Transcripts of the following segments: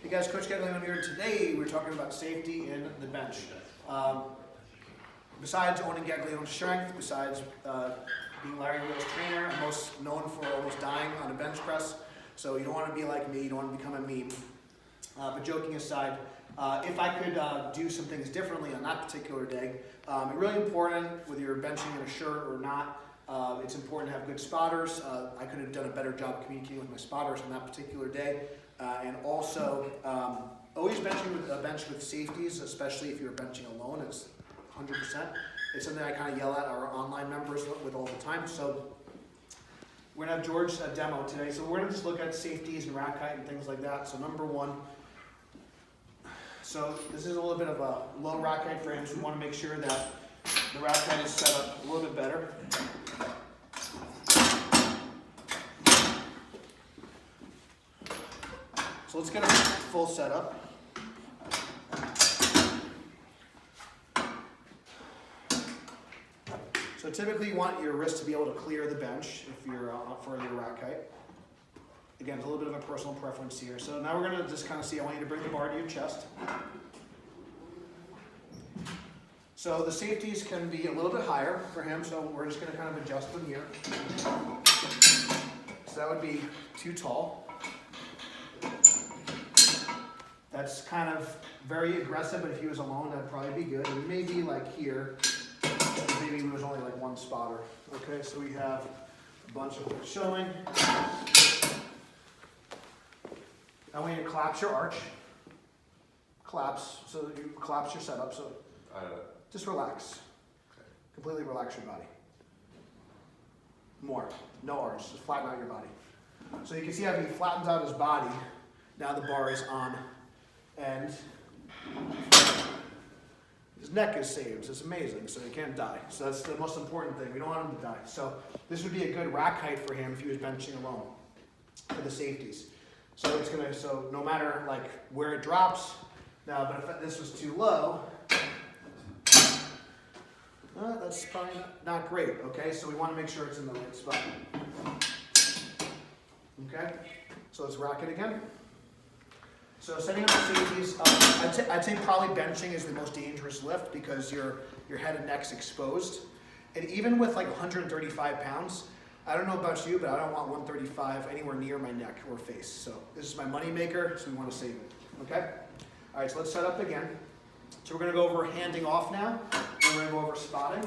Hey guys, Coach Gaglione here. Today we're talking about safety in the bench. Besides owning Gaglione's strength, besides being Larry Wheel's trainer, I'm most known for almost dying on a bench press. So you don't want to be like me, you don't want to become a meme. But joking aside, if I could do some things differently on that particular day, it's really important whether you're benching in a shirt or not. It's important to have good spotters. I could have done a better job of communicating with my spotters on that particular day. And also, always benching with a bench with safeties, especially if you're benching alone, it's 100%. It's something I kind of yell at our online members with all the time. So we're gonna have George demo today. So we're gonna just look at safeties and rack height and things like that. So number one, so this is a little bit of a low rack height for him, so we want to make sure that the rack height is set up a little bit better. So let's get a full setup. So typically you want your wrist to be able to clear the bench if you're up for your rack height. Again, it's a little bit of a personal preference here. So now we're going to just kind of see, I want you to bring the bar to your chest. So the safeties can be a little bit higher for him, so we're just going to kind of adjust them here. So that would be too tall. That's kind of very aggressive, but if he was alone, that'd probably be good. And maybe like here, maybe it was only like one spotter. Okay, so we have a bunch of it showing. I want you to collapse your arch. Collapse, so you collapse your setup. So just relax. Okay. Completely relax your body. More, no arch, just flatten out your body. So you can see how he flattens out his body. Now the bar is on. And his neck is saved. It's amazing, so he can't die. So that's the most important thing. We don't want him to die. So this would be a good rack height for him if he was benching alone for the safeties. So it's gonna, so no matter like where it drops, now, but if this was too low, that's probably not great, okay? So we wanna make sure it's in the right spot. Okay, so let's rack it again. So setting up the safeties, I'd say probably benching is the most dangerous lift because your head and neck's exposed. And even with like 135 pounds, I don't know about you, but I don't want 135 anywhere near my neck or face. So this is my money maker, so we want to save it, okay? All right, so let's set up again. So we're gonna go over handing off now, and we're gonna go over spotting.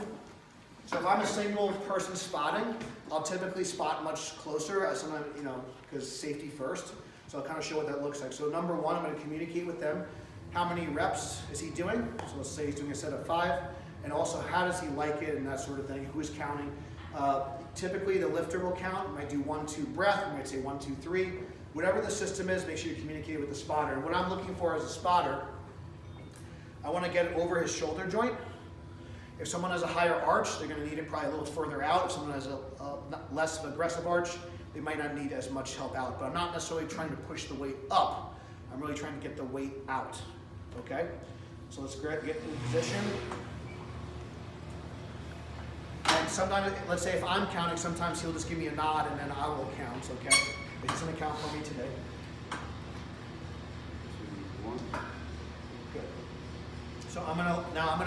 So if I'm a single person spotting, I'll typically spot much closer, sometimes, you know, because safety first. So I'll kind of show what that looks like. So number one, I'm going to communicate with them. How many reps is he doing? So let's say he's doing a set of 5. And also, how does he like it and that sort of thing. Who's counting? Typically, the lifter will count. You might do 1, 2 breath. You might say 1, 2, 3. Whatever the system is, make sure you communicate with the spotter. And what I'm looking for as a spotter, I want to get it over his shoulder joint. If someone has a higher arch, they're going to need it probably a little further out. If someone has a less of an aggressive arch, they might not need as much help out, but I'm not necessarily trying to push the weight up. I'm really trying to get the weight out, okay? So let's get in position. And sometimes, let's say if I'm counting, sometimes he'll just give me a nod and then I will count, okay? He's gonna count for me today. Good. So now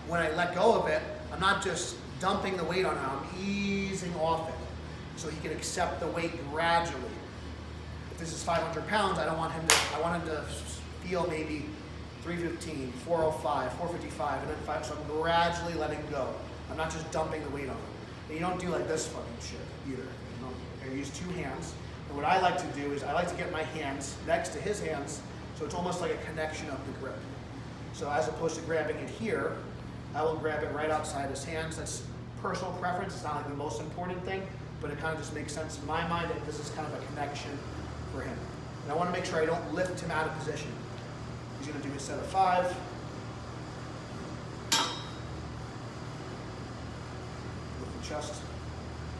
when I let go of it, I'm not just dumping the weight on him, I'm easing off it. So he can accept the weight gradually. If this is 500 pounds, I want him to feel maybe 315, 405, 455, and then 5. So I'm gradually letting go. I'm not just dumping the weight on him. And you don't do like this fucking shit either. You know? Okay, use 2 hands. And what I like to do is I like to get my hands next to his hands, so it's almost like a connection of the grip. So as opposed to grabbing it here, I will grab it right outside his hands. That's personal preference. It's not like the most important thing, but it kind of just makes sense in my mind that this is kind of a connection for him. And I want to make sure I don't lift him out of position. He's going to do a set of 5. Lift the chest.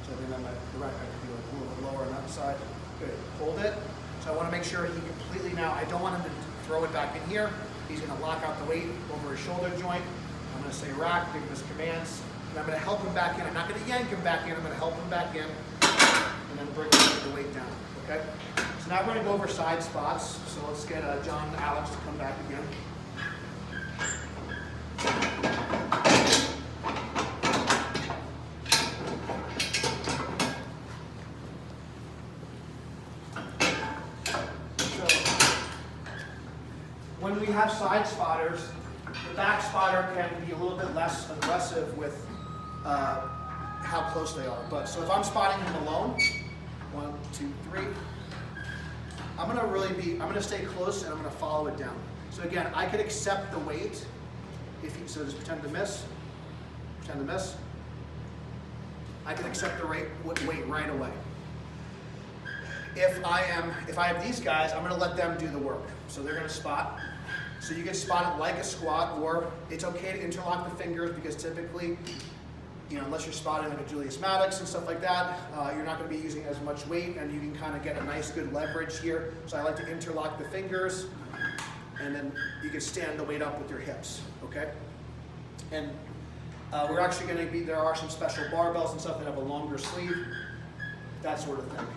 So I think that the rack height could be like a little bit lower on that side. Good. Hold it. So I want to make sure he completely now, I don't want him to throw it back in here. He's going to lock out the weight over his shoulder joint. I'm going to say rack, give him his commands. And I'm going to help him back in. I'm not going to yank him back in. I'm going to help him back in. and then bring the weight down, okay? So now we're gonna go over side spots. So let's get John and Alex to come back again. When we have side spotters, the back spotter can be a little bit less aggressive with how close they are. But so if I'm spotting him alone, 1, 2, 3, I'm gonna stay close and I'm gonna follow it down. So again, I could accept the weight. So just pretend to miss. I can accept the weight right away. If I have these guys, I'm gonna let them do the work. So they're gonna spot. So you can spot it like a squat, or it's okay to interlock the fingers because typically, unless you're spotting like a Julius Maddox and stuff like that, you're not gonna be using as much weight and you can kind of get a nice good leverage here. So I like to interlock the fingers and then you can stand the weight up with your hips, okay? And we're actually gonna there are some special barbells and stuff that have a longer sleeve, that sort of thing.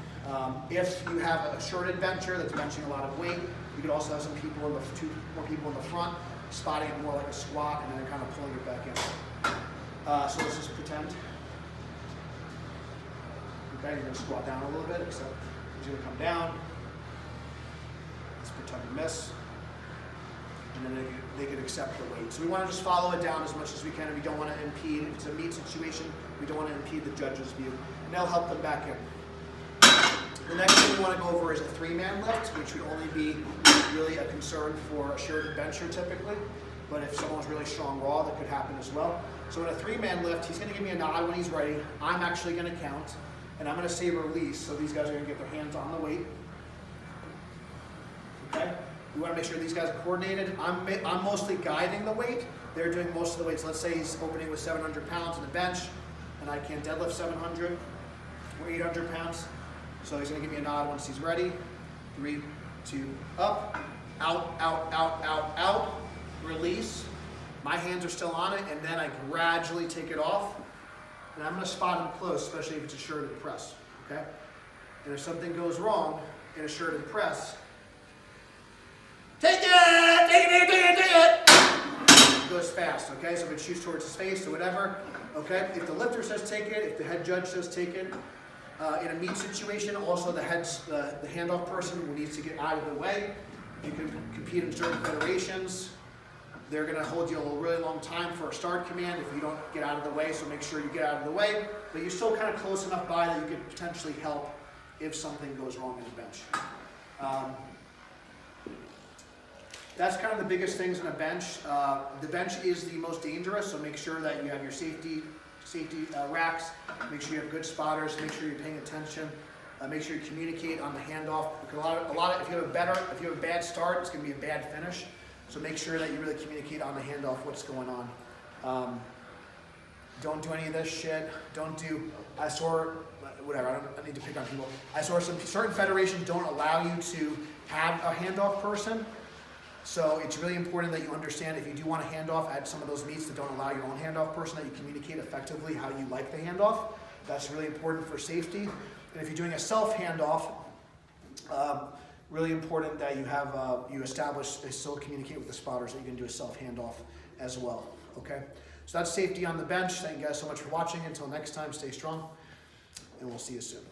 If you have a shirted bencher that's benching a lot of weight, you could also have some people two more people in the front spotting it more like a squat and then kind of pulling it back in. So let's just pretend. Okay, you're going to squat down a little bit, except he's going to come down. Let's pretend to miss. And then they can accept the weight. So we want to just follow it down as much as we can, and we don't want to impede. If it's a meet situation, we don't want to impede the judge's view. And they'll help them back in. The next thing we want to go over is a 3-man lift, which would only be really a concern for a shirted bencher typically. But if someone's really strong raw, that could happen as well. So in a 3-man lift, he's going to give me a nod when he's ready. I'm actually going to count, and I'm going to say release. So these guys are going to get their hands on the weight. Okay? We want to make sure these guys are coordinated. I'm mostly guiding the weight. They're doing most of the weight. So let's say he's opening with 700 pounds on the bench, and I can't deadlift 700 or 800 pounds. So he's going to give me a nod once he's ready. 3, 2, up, out, out, out, out, out, release. My hands are still on it, and then I gradually take it off. And I'm going to spot him close, especially if it's a shirted press. Okay? And if something goes wrong in a shirted press, take it, take it, take it, take it. It goes fast, okay? So if it shoots towards his face or whatever, okay? If the lifter says take it, if the head judge says take it, in a meet situation, also the handoff person who needs to get out of the way. You can compete in certain federations. They're going to hold you a really long time for a start command if you don't get out of the way, so make sure you get out of the way. But you're still kind of close enough by that you could potentially help if something goes wrong in the bench. That's kind of the biggest things on a bench. The bench is the most dangerous, so make sure that you have your safety racks, make sure you have good spotters, make sure you're paying attention, make sure you communicate on the handoff. Because if you have a bad start, it's going to be a bad finish. So make sure that you really communicate on the handoff what's going on. Don't do any of this shit. I need to pick on people. I saw certain federations don't allow you to have a handoff person. So it's really important that you understand if you do want a handoff at some of those meets that don't allow your own handoff person, that you communicate effectively how you like the handoff. That's really important for safety. And if you're doing a self handoff, really important that you still communicate with the spotters that you can do a self handoff as well. Okay, so that's safety on the bench. Thank you guys so much for watching. Until next time, stay strong, and we'll see you soon.